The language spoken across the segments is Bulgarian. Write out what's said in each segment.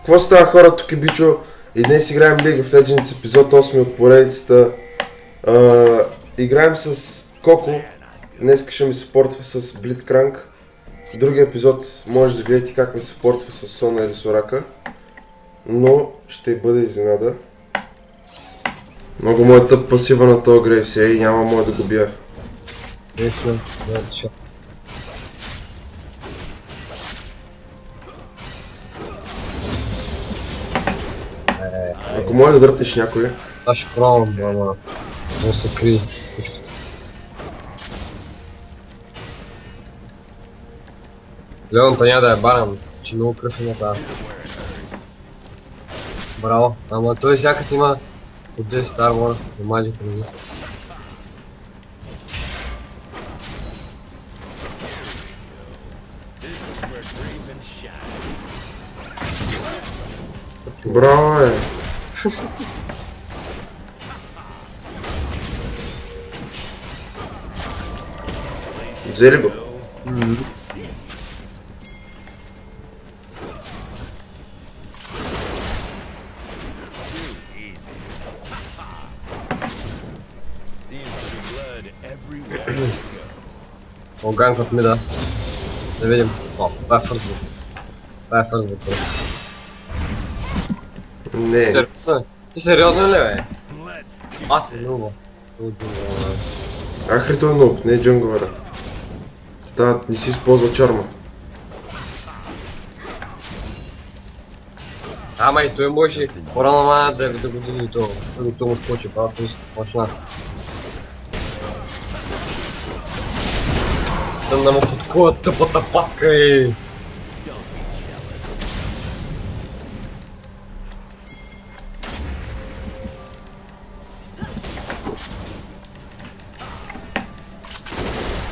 Какво става, хора, тук е Бичо и днес играем League of Legends епизод 8 от поредицата. Играем с Коко, днес ще ми се портва с Blitzcrank. В другия епизод може да гледате как ми се портва с Сона или Сорака, но ще бъде изненада. Много му е тъп пасива на този Грейвс и няма мога да го бия. Ако може да дръпнеш някой. Аз ще пробвам, ама да се крие. Леонта няма да я барам, че много кръв има тази. Браво, ама той всякът има от 10 армора, не мажи преди. Браво, е! Взели го? Оганкът ми да. Да видим. О, това е фързбук. Това е фързбук. Не. Ти сериозно ли бе? А, ти много. Ахри той е нуб, не е джунглера. Да, не си използва чарма. Ама и той може по-рано мая да го дели това. Той му скочи, правото му почна. Да му подкова тъпата патка и...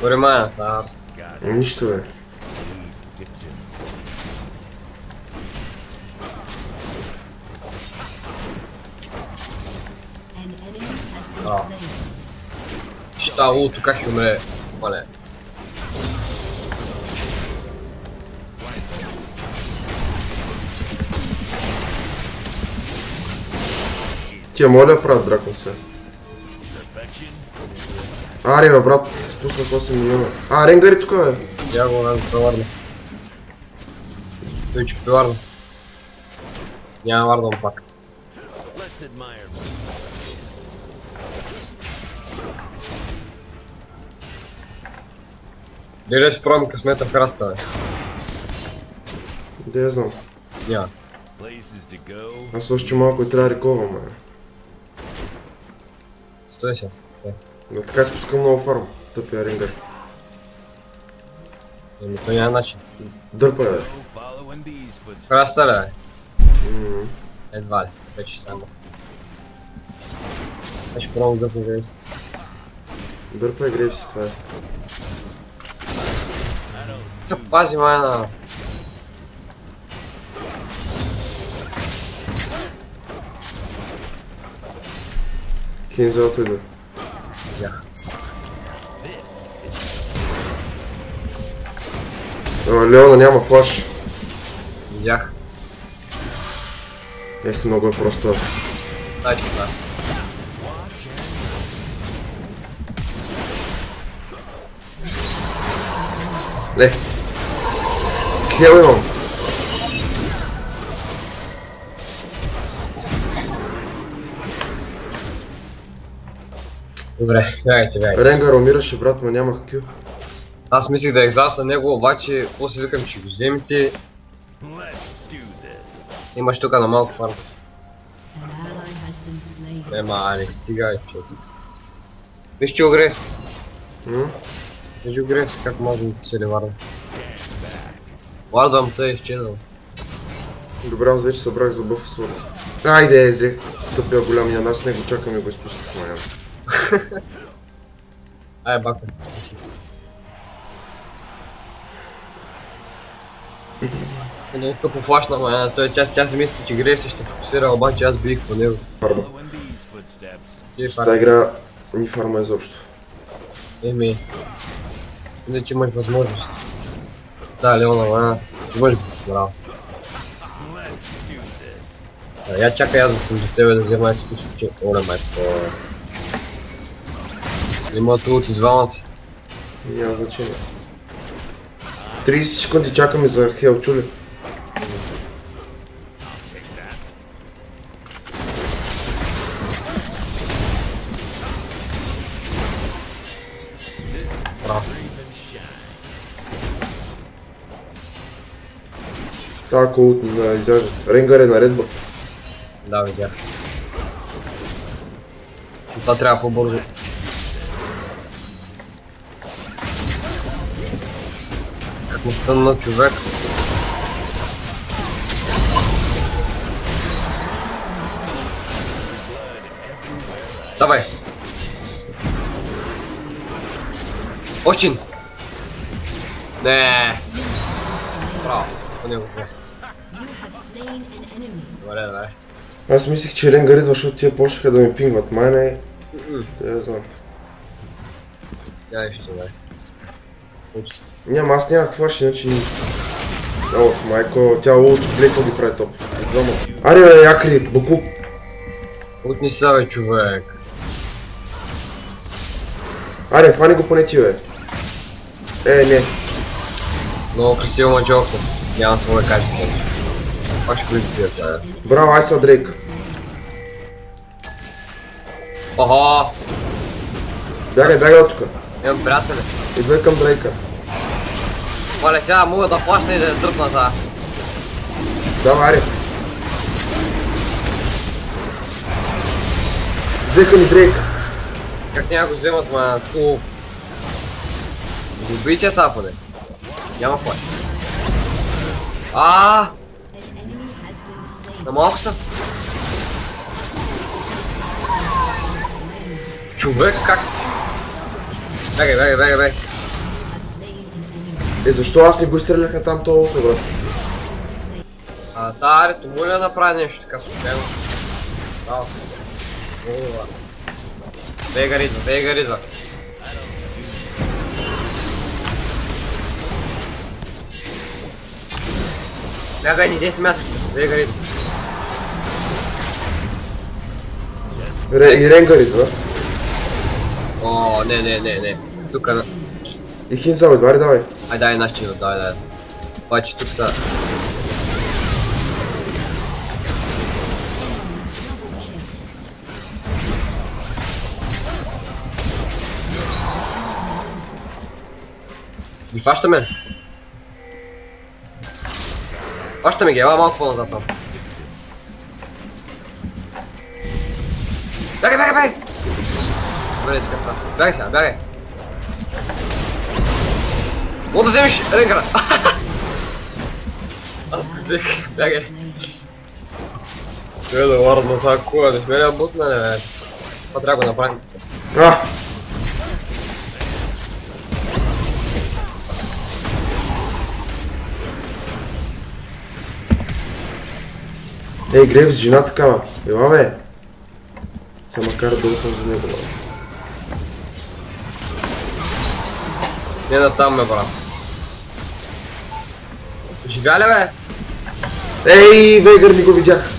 Време, да. Нищо бе. Ща луто как ще умре, мале. Тия моля да правят дракон се. Аре бе брат, спуснах 8 милиона. Ренгари тук бе. Я го раз да варна. Той че варна. Няма варна пак. Дали си пробвам късмета в храста бе? Да я знам. Няма. Аз още малко и трябва да рековам бе. Стой се. Да така спускам много фарм, тъпия Ренгар. Еми то няма начин. Дърпа бе. Храста ли бе? Едва ли, вече само. Аз ще пробвам дърпа Грейвс. Дърпа е Грейвс и това е. Пази майна! Кинзелото иде. Видях. Леона няма флаш. Видях. Много е просто. Дай че това. Не. Хел имам. Добре, бягайте. Ренгар умираше брат, но нямах кю. Аз мислих да екзаста него, обаче после викам, че го вземете. Имаш тук на малко фарм. Ема, не стигай, че. Виж че огрес. Виж огрес, как може да се ли варда. Вардам те изчезнал. Добре, аз вече събрах за бъф свърт. Айде, взех тъпия голямия, нас не го чакаме и го изпуснахме. Ай, бака. Много тъпо флашна, ма тя си мисли, че Грейвс ще фокусира, обаче аз бих по него. Фарма. Та игра ни фарма изобщо. Еми, иначе имаш възможност. Да, Леона, имаш го, браво. Я чакай аз да съм до тебе да взема експозиция. Оле, майко. Имат улти двамата. Няма значение. 30 секунди чакаме за хел, чули? Това култ на изяжда. Ренгар е наредба. Да, видях. Това трябва по-бързо. Как му стънна човек. Давай! Очин! Не. Браво, по него две. Добре, добре. Аз мислих, че Ренгар идва, защото тия почнаха да ми пингват. Майна е... Да я знам. Я ще дай. Упс. Няма, аз нямах флаш, иначе ни... О, майко, тя лулото блеко ги прави топ. Аре бе, якри, буклук. Утни са бе, човек. Аре, фани го поне ти бе. Не. Много красиво мъчоко. Няма какво да кажа. Пак ще прибия това. Браво, ай са Дрейк. Охо! Бягай от тука. Имам приятели. Идвай към Дрейка. Мале, сега мога да плаща и да я дръпна за... Давай, аре. Взеха ни Дрейк. Как няма го вземат, ма... Ту... Добийте са, поде. Няма кой. На малко са. Човек, как? Бегай. Защо аз не го изстреляха там толкова, брат? Арето, моля да направи нещо така случайно. Браво. Вейгар идва. Бягай, не дей се място. Вейгар идва. И Ренгар идва. О, не. Тука... И Хинзал идва, аре давай. Ай, дай наши, давай. Обаче тук са... Ги фащаме. Фащаме ги, ела малко по-назад там. Бягай! Добре, така. Бягай. Мога да вземеш Ренгара. Аз го взех, бягай. Ще да вардна това кула, не сме ли бутна, не бе. Това трябва да го направим. Ей, Грейвс, жена такава. Ела бе. Само кара да съм за него. Не да там ме, брат. Живя ли бе? Ей, Вейгар, не го видях.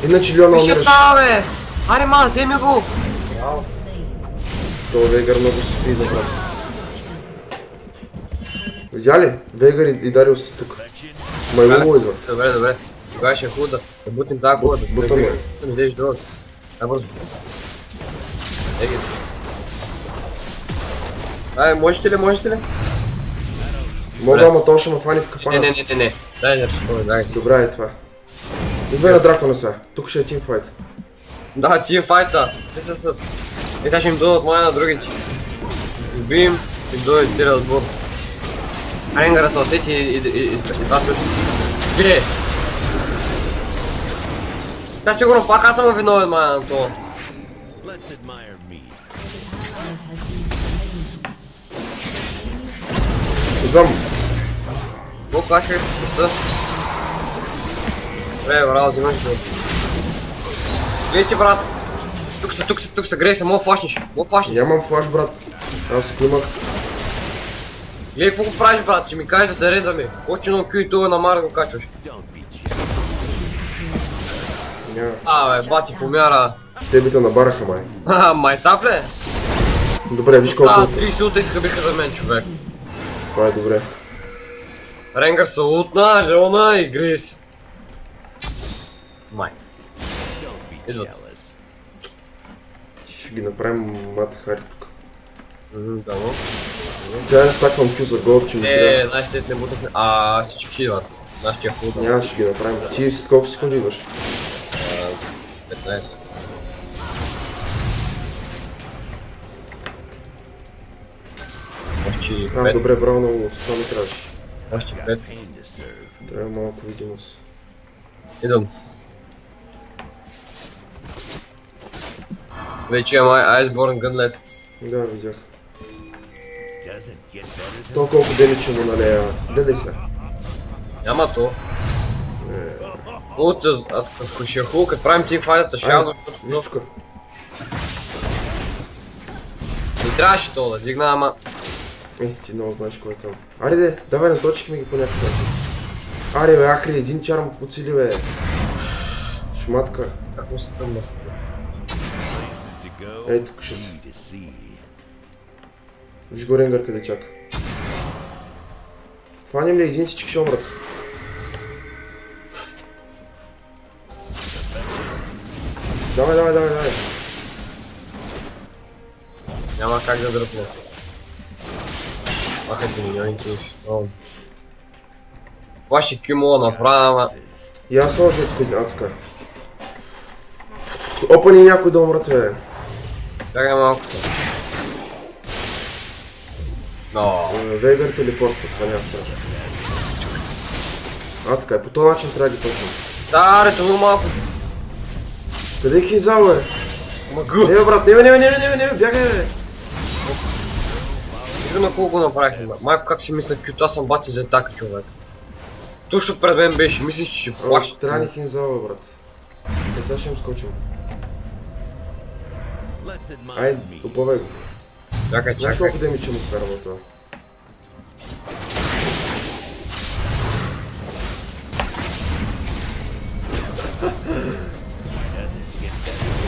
Иначе Леона умираш. Виж става бе! Аре ман, вземи го! Това Вейгар много се спи, брат. Видя ли? Вейгар и Дариус са тук. Майлово идва. Добре. Тогава ще е хубаво да бутим тази кола, да бутаме. Да не деш долу. Бързо. Еги. Можете ли? Мога, ама то ще ме фани в капана. Не. Дай да разпомня, дай. Добре е това. Идвай на дракона сега. Тук ще е тимфайт. Да, тимфайта. Те са с... Сега ще им дойдат моя на другите. Убием, им дойде целият отбор. Ренгара се усети и това също. Бие! Сега сигурно пак аз съм виновен, мая на това. Идвам. Какво кашкай в коста? Браво, взимаш го. Гледайте, брат! Тук са, грей се, мога флашниш. Нямам флаш, брат. Аз го имах. Гледай какво го правиш, брат, ще ми кажеш да зареждаме. Очи на Q и това на Марс го качваш. Няма. Абе, бати помяра. Тебе те набараха, май. Майтап ли? Добре, виж колко... 30 улта иска биха за мен, човек. Това е добре. Ренгър са лутна, Леона и Грис. Май. Идват. Ще ги направим Мата Хари тук. Да, но. Тя не стаквам кю за гол, че ми трябва. Най-сетне бутахме. Всички идват. Нашия худа. Няма, ще ги направим. Ти с колко секунди идваш? 15. Още 5. Добре, браво на Луло, това ми трябваше. Още 5. Трябва малко видимост. Идвам. Вече имам Iceborne Gunlet. Да, видях. То колко демича му налея. Гледай се. Няма то. Ако ще е хубаво, като правим тимфайтата, ще явно... Виж тука. Не трябваше то да дигна, ама... Ти много знаеш кой е там. Аре де, давай наточихме ги по някакъв начин. Аре бе, Ахри, един чарм поцели бе. Шматка. Как му се тъмна? Ей, тук ще си. Виж го Ренгър къде чака. Фаним ли един, всички ще умрат. Давай. Няма как да дръпне. Махайте миньоните. Това ще Q мога направя, ама... И аз сложа тук, така. Опани някой да умрат, бе. Чакай малко съм. Но. Вейгър телепортва, това няма страшно. Така, по този начин трябва да ги точим. Да, ре, това малко. Къде е Хизал, бе? Магу! Не бе, брат, не, бягай, бе! Виждаме колко направихме. Майко, как си мисля Q, аз съм бати за атака, човек. Точно пред мен беше, мислиш, че ще флаш. Трябва ни Хизал, бе, брат. Сега ще им скочим. Ай, опъвай го. Чакай. Знаеш колко демича му вкараме това?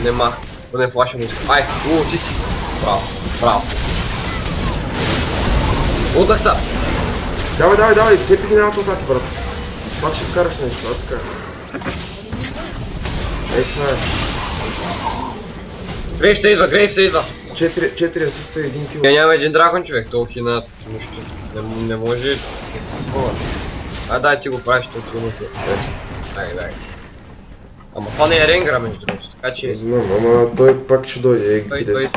Нема, поне флаша му иска. Ай, ти си. Браво. Утах са! Давай, цепи ги на атаки, брат. Пак ще вкараш нещо, така. Ей, това е. Грейв се идва. 4 асиста и 1 кил. Я няма един дракон, човек, толкова хина. Не може... Дай ти го правиш толкова минути. Дай. Ама това не е Ренгъра, между другото, така че... Знам, ама той пак ще дойде, Той.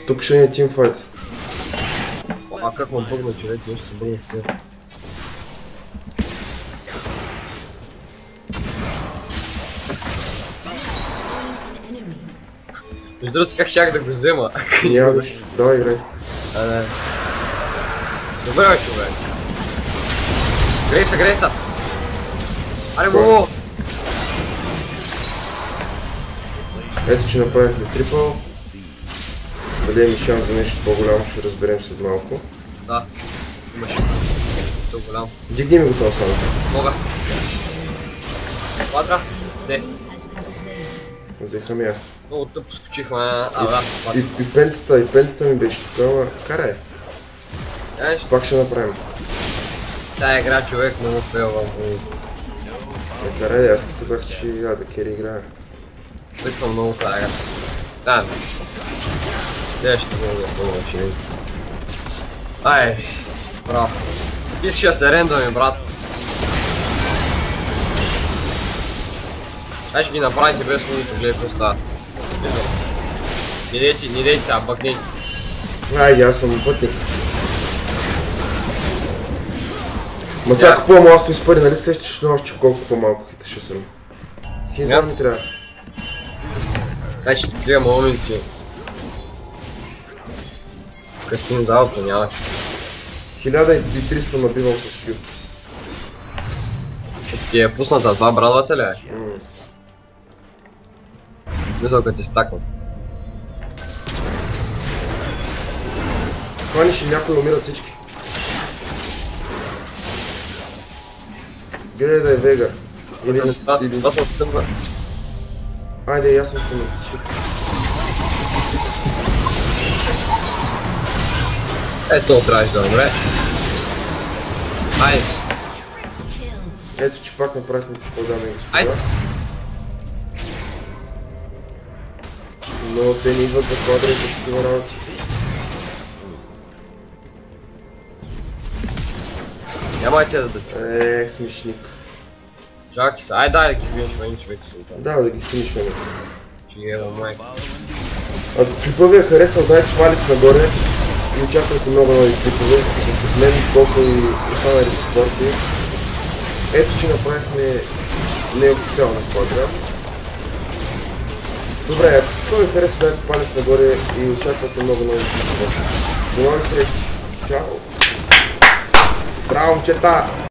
Тук ще ни е тимфайт. Как му бъгна, човек, ще се бъгна в това. Между другото, как щях да го взема? Няма нищо, давай играй. Не. Добре, човек. Грейса! Аре, мало! Ето, че направихме трипъл. Дали имаме шанс за нещо по-голямо, ще разберем след малко. Да, имаш. Това голям. Дигни ми го това само. Мога. Квадра? Не. Взеха я. Много тъпо скочихме, да. И пентата ми беше тук, ама карай. Пак ще направим. Тая игра, човек, много фейлвам. Карай, аз ти казах, че да кери играя. Тъквам много тая игра. Да, те ще мога да по-начиним. Ай, браво. Искаш да се рендваме, брат. Ай, ще ги направите без лунито, гледай какво става. Не дейте сега, бъкнете. Айде, аз съм пътник. Ма сега купувам аз с пари, нали сещаш още колко по-малко хиташе съм. Хинзал ми трябва. Значи такива моменти. Като хинзалото нямаш. 1300 набивам с кю. Ще ти е пусната това брадвате ли е? Мисля като ти стаквам. Хваниш и някой умират всички. Гледай да е Вегър. Това съм стъмна. Айде, аз съм стъмна. Ето, трябваше да умре. Айде. Ето, че пак направихме какво, дами и Айде. господа. Но те не идват за квадри и за такива работи. Нямайте да дадете. Смешник. Чакай се, айде дай да ги снимаш мани човек си. Да, да ги снимиш мене. Че ги ева майка. Ако клипът ви е харесал, дайте палец нагоре и очаквайте много нови клипове с мен, Коко и останали спорти. Ето, че направихме неофициална квадра. Добре, ако ви хареса, дайте палец нагоре и очаквате много нови клипове. До нови срещи. Чао! Браво, момчета!